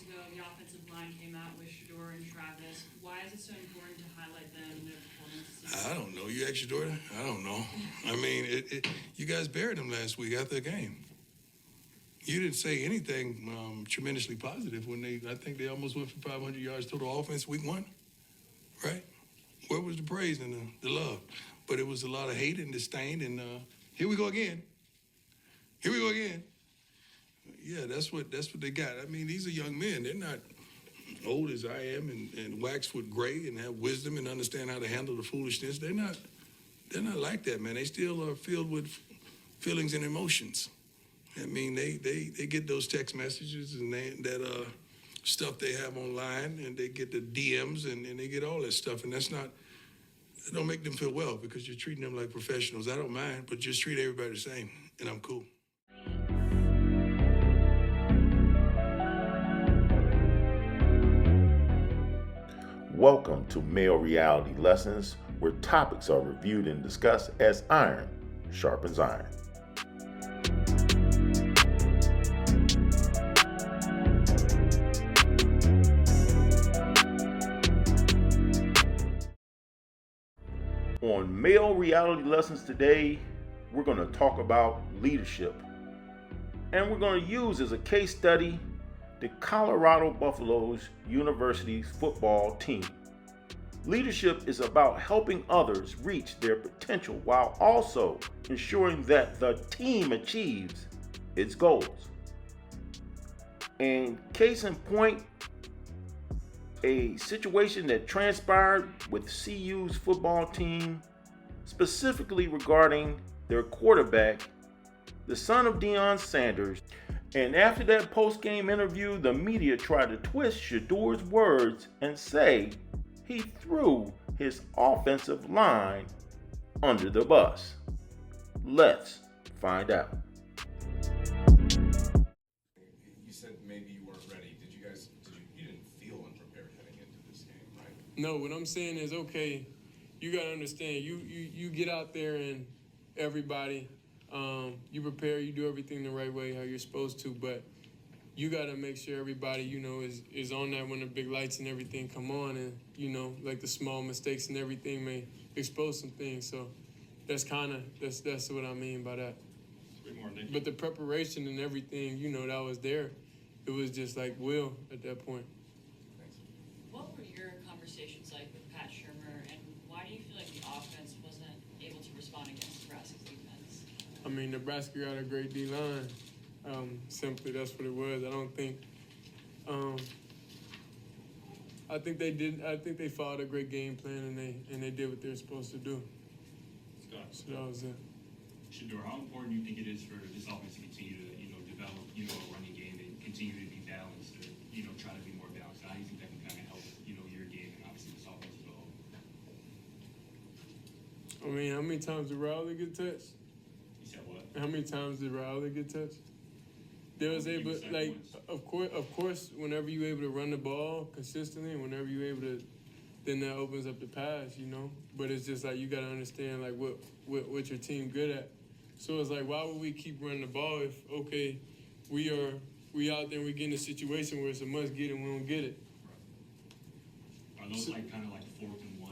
ago, the offensive line came out with Shador and Travis. Why is it so important to highlight them and their performances? I don't know. You asked your daughter? I don't know. I mean, you guys buried them last week after the game. You didn't say anything tremendously positive when I think they almost went for 500 yards total offense week 1, right? Where was the praise and the love? But it was a lot of hate and disdain, and here we go again. Here we go again. Yeah, that's what they got. I mean, these are young men. They're not old as I am and waxed with gray and have wisdom and understand how to handle the foolishness. They're not like that, man. They still are filled with feelings and emotions. I mean, they get those text messages and that stuff they have online, and they get the DMs and they get all that stuff, and it don't make them feel well because you're treating them like professionals. I don't mind, but just treat everybody the same, and I'm cool. Welcome to Male Reality Lessons, where topics are reviewed and discussed as iron sharpens iron. On Male Reality Lessons today, we're going to talk about leadership. And we're going to use as a case study the Colorado Buffaloes University's football team. Leadership is about helping others reach their potential while also ensuring that the team achieves its goals. And case in point, a situation that transpired with CU's football team, specifically regarding their quarterback, the son of Deion Sanders. And after that post-game interview, the media tried to twist Shador's words and say he threw his offensive line under the bus. Let's find out. You said maybe you weren't ready. You didn't feel unprepared heading into this game, right? No, what I'm saying is, okay, you got to understand, you get out there and everybody, you prepare, you do everything the right way, how you're supposed to, but you got to make sure everybody, is on that when the big lights and everything come on, and, like the small mistakes and everything may expose some things. So that's what I mean by that. But the preparation and everything, that was there. It was just like will at that point. What were your conversations like with Pat Shurmur, and why do you feel like the offense wasn't able to respond against Nebraska's defense? I mean, Nebraska got a great D-line. Simply, that's what it was. I don't think. I think they did. I think they followed a great game plan, and they did what they were supposed to do. Scott, So that was it. Shador, how important do you think it is for this offense to continue to, develop, a running game and continue to be balanced, or try to be more balanced? How do you think that can kind of help, your game and obviously this offense as well? I mean, how many times did Rowley get touched? You said what? How many times did Rowley get touched? There was able, like, of course, whenever you're able to run the ball consistently, and whenever you're able to, then that opens up the pass, But it's just like you got to understand, like, what your team good at. So it's like, why would we keep running the ball if, okay, we out there and we get in a situation where it's a must get and we don't get it? Are those kind of like 4th and 1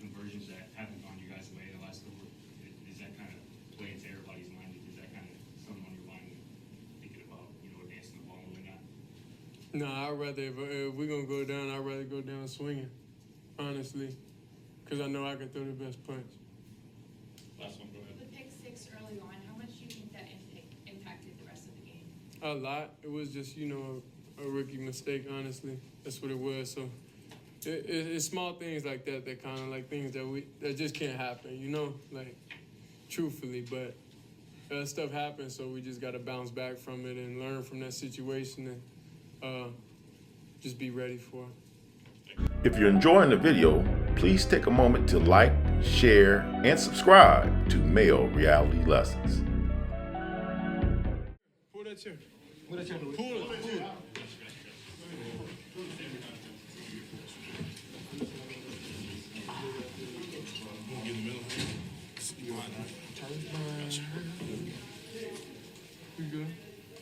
conversions that haven't gone your guys' way the last couple? Is that kind of play into everybody's mind? Is that kind of something on your mind, thinking about, advancing the ball or not? No, I'd rather, if we're going to go down, I'd rather go down swinging, honestly, because I know I can throw the best punch. Last one, go ahead. The pick six early on, how much do you think that impacted the rest of the game? A lot. It was just, a rookie mistake, honestly. That's what it was. So it's small things like that kind of like things that just can't happen, like truthfully. But stuff happens, so we just got to bounce back from it and learn from that situation and just be ready for it. If you're enjoying the video, please take a moment to like, share, and subscribe to Male Reality Lessons. Pull that chair. What is your Pull it. We good?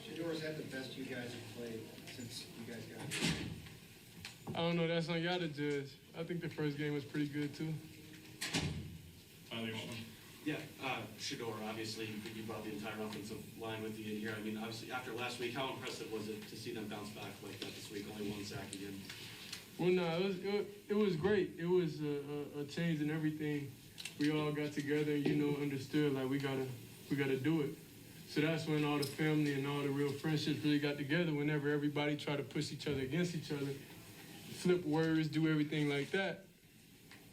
Shador's had the best you guys have played since you guys got here? I don't know. That's on y'all to judge. I think the first game was pretty good too. Finally, want one? Yeah, Shador, obviously, you brought the entire offensive line with you in here. I mean, obviously, after last week, how impressive was it to see them bounce back like that this week? Only one sack again. Well, no, it was great. It was a change in everything. We all got together and, understood, like, we gotta do it. So that's when all the family and all the real friendships really got together, whenever everybody tried to push each other against each other, flip words, do everything like that.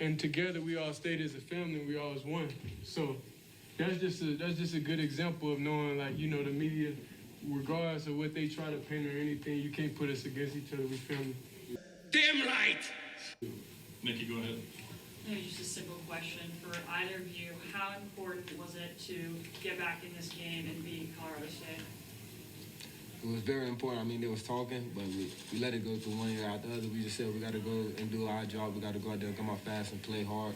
And together we all stayed as a family and we all was one. So that's just a good example of knowing, like, the media, regardless of what they try to paint or anything, you can't put us against each other, we family. Damn right! Nikki, go ahead. Maybe just a simple question for either of you. How important was it to get back in this game and beat Colorado State? It was very important. I mean, they was talking, but we let it go through one ear out the other. We just said we got to go and do our job. We got to go out there and come out fast and play hard.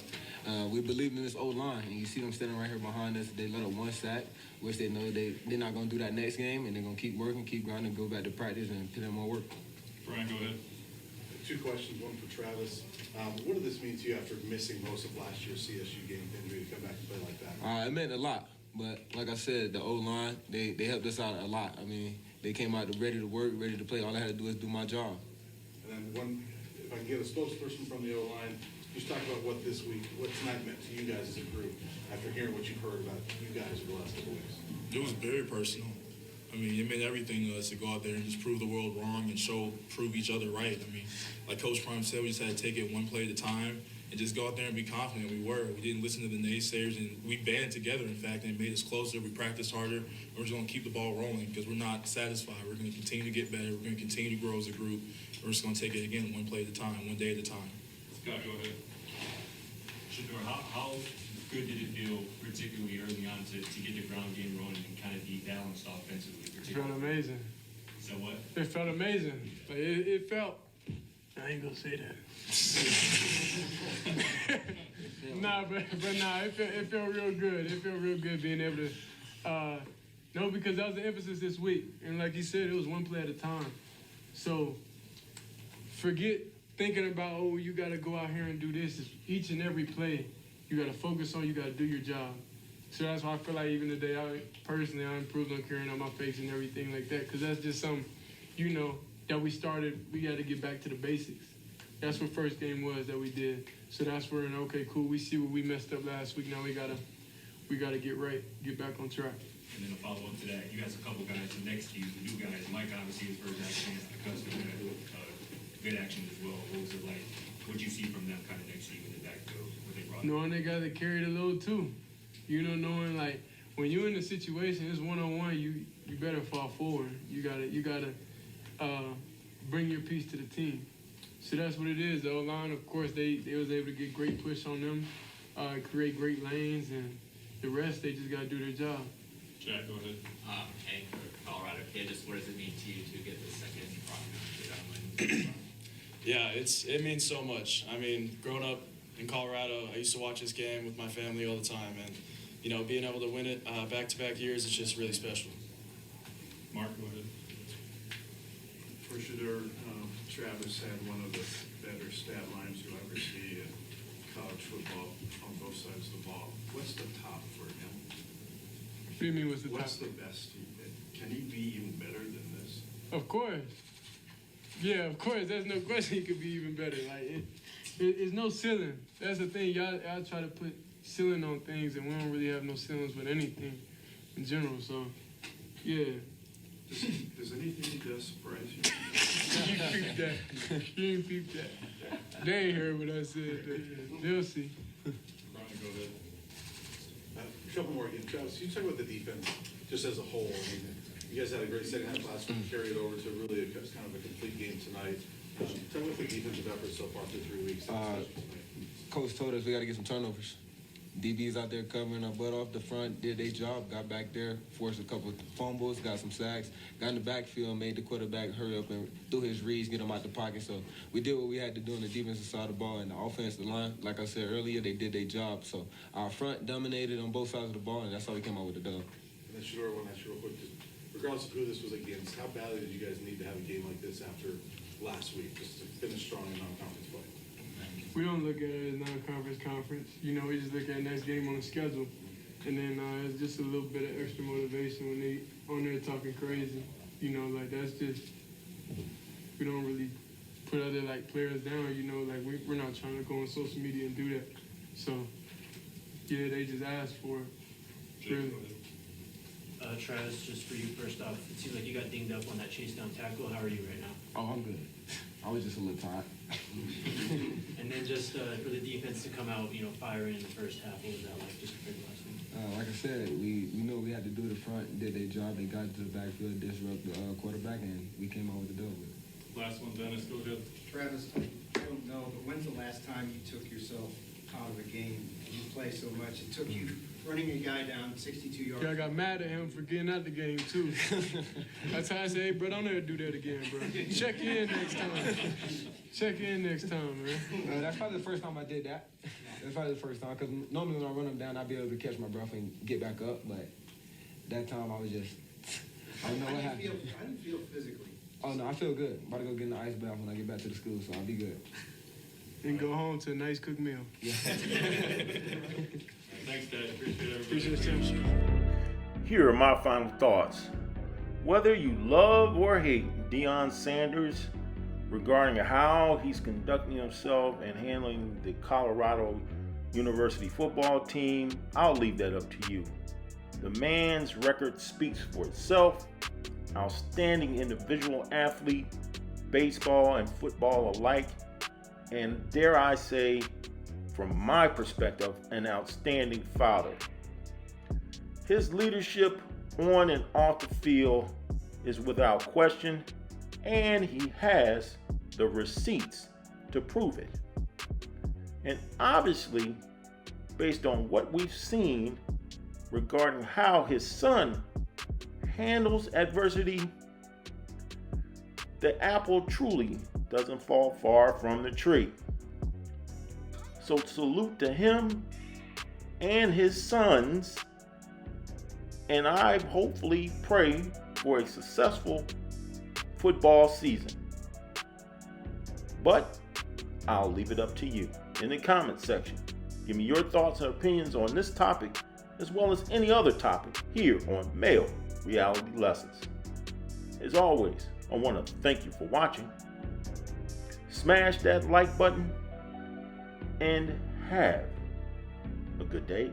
We believed in this O-line, and you see them standing right here behind us. They let up one sack, which they know they're not going to do that next game, and they're going to keep working, keep grinding, go back to practice, and put in more work. Brian, go ahead. Two questions, one for Travis. What did this mean to you after missing most of last year's CSU game injury to come back and play like that? It meant a lot, but like I said, the O-line, they helped us out a lot. I mean, they came out ready to work, ready to play. All I had to do is do my job. And then if I can get a spokesperson from the O-line, just talk about what tonight meant to you guys as a group after hearing what you've heard about you guys over the last couple weeks. It was very personal. I mean, it meant everything to us to go out there and just prove the world wrong and prove each other right. I mean, like Coach Prime said, we just had to take it one play at a time and just go out there and be confident. We were. We didn't listen to the naysayers, and we banded together, in fact, and it made us closer. We practiced harder. We're just going to keep the ball rolling because we're not satisfied. We're going to continue to get better. We're going to continue to grow as a group. We're just going to take it, again, one play at a time, one day at a time. Scott, go ahead. Shador, how good did it feel, particularly early on, to get the ground game rolling and kind of be balanced offensively? It felt amazing. So what? It felt amazing. Like it felt. I ain't gonna say that. It felt real good. It felt real good being able to. No, because that was the emphasis this week, and like you said, it was one play at a time. So forget thinking about, you got to go out here and do this. It's each and every play, you got to focus on. You got to do your job. So that's why I feel like even today, I improved on carrying on my face and everything like that, because that's just something, that we started. We got to get back to the basics. That's what first game was that we did. So that's where, okay, cool. We see what we messed up last week. Now we gotta get right, get back on track. And then a follow up to that, you guys a couple guys next to you, the new guys. Mike obviously his first action against the Cubs, good action as well. What was it like? What'd you see from them kind of next to you in the backfield? What they brought? Knowing they got to carry the load too. Knowing like when you're in the situation, it's one-on-one. You better fall forward. You gotta bring your piece to the team. So that's what it is. The O-line, of course, they was able to get great push on them, create great lanes, and the rest they just gotta do their job. Jack, go ahead. Hank, Colorado kid, just what does it mean to you to get the second win? Yeah, it means so much. I mean, growing up in Colorado, I used to watch this game with my family all the time, and being able to win it back-to-back years is just really special. Mark, go ahead. For Shador, Travis had one of the better stat lines you'll ever see in college football on both sides of the ball. What's the top for him? What do you mean, what's the top? What's the best? Can he be even better than this? Of course. Yeah, of course. There's no question he could be even better. Like it's no ceiling. That's the thing. Y'all try to put ceiling on things, and we don't really have no ceilings with anything in general. So, yeah. Does anything he does surprise you? You peeped that. You ain't peeped that. They ain't heard what I said. They'll see. Brian, go ahead. A couple more again. Travis, you talk about the defense just as a whole. I mean, you guys had a great second half last week, carry it over to really kind of a complete game tonight. Tell me what the defensive effort so far through 3 weeks. Coach told us we got to get some turnovers. DBs out there covering our butt off the front, did their job, got back there, forced a couple of fumbles, got some sacks, got in the backfield, made the quarterback hurry up and do his reads, get him out the pocket. So we did what we had to do on the defensive side of the ball, and the offensive line, like I said earlier, they did their job. So our front dominated on both sides of the ball, and that's how we came out with the dub. And then Shador, I want to ask you real quick, regardless of who this was against, how badly did you guys need to have a game like this after last week, just to finish strong in non-conference play? We don't look at it as non-conference conference. You know, we just look at next game on the schedule. And then it's just a little bit of extra motivation when they on there talking crazy. You know, like that's just, we don't really put other like players down, you know, like we're not trying to go on social media and do that. So, yeah, they just asked for it. Really. Travis, just for you first off, it seems like you got dinged up on that chase down tackle. How are you right now? Oh, I'm good. I was just a little tired. And then just for the defense to come out, you know, firing in the first half, what was that like just compared to last week? Like I said, we know we had to do the front, did their job. They got to the backfield, disrupt the quarterback, and we came out with the dub. Last one, Dennis, go ahead. Travis, I don't know, but when's the last time you took yourself out of a game? You play so much. It took you running a guy down 62 yards. I got mad at him for getting out the game, too. That's how I say, hey, bro, don't ever do that again, bro. Check in next time. Check in next time, man. That's probably the first time I did that. That's probably the first time, because normally when I run him down, I'd be able to catch my breath and get back up, but that time I was just, I don't know what happened. I didn't feel physically. Oh, no, I feel good. I'm about to go get in the ice bath when I get back to the school, so I'll be good. And go home to a nice cooked meal. Yeah. Thanks, Dad. Appreciate everybody. Appreciate you. Here are my final thoughts. Whether you love or hate Deion Sanders regarding how he's conducting himself and handling the Colorado University football team, I'll leave that up to you. The man's record speaks for itself. Outstanding individual athlete, baseball and football alike, and dare I say, from my perspective, an outstanding father. His leadership on and off the field is without question, and he has the receipts to prove it. And obviously, based on what we've seen regarding how his son handles adversity, the apple truly doesn't fall far from the tree. So salute to him and his sons, and I hopefully pray for a successful football season. But I'll leave it up to you in the comment section. Give me your thoughts and opinions on this topic, as well as any other topic here on Male Reality Lessons. As always, I want to thank you for watching. Smash that like button and have a good day.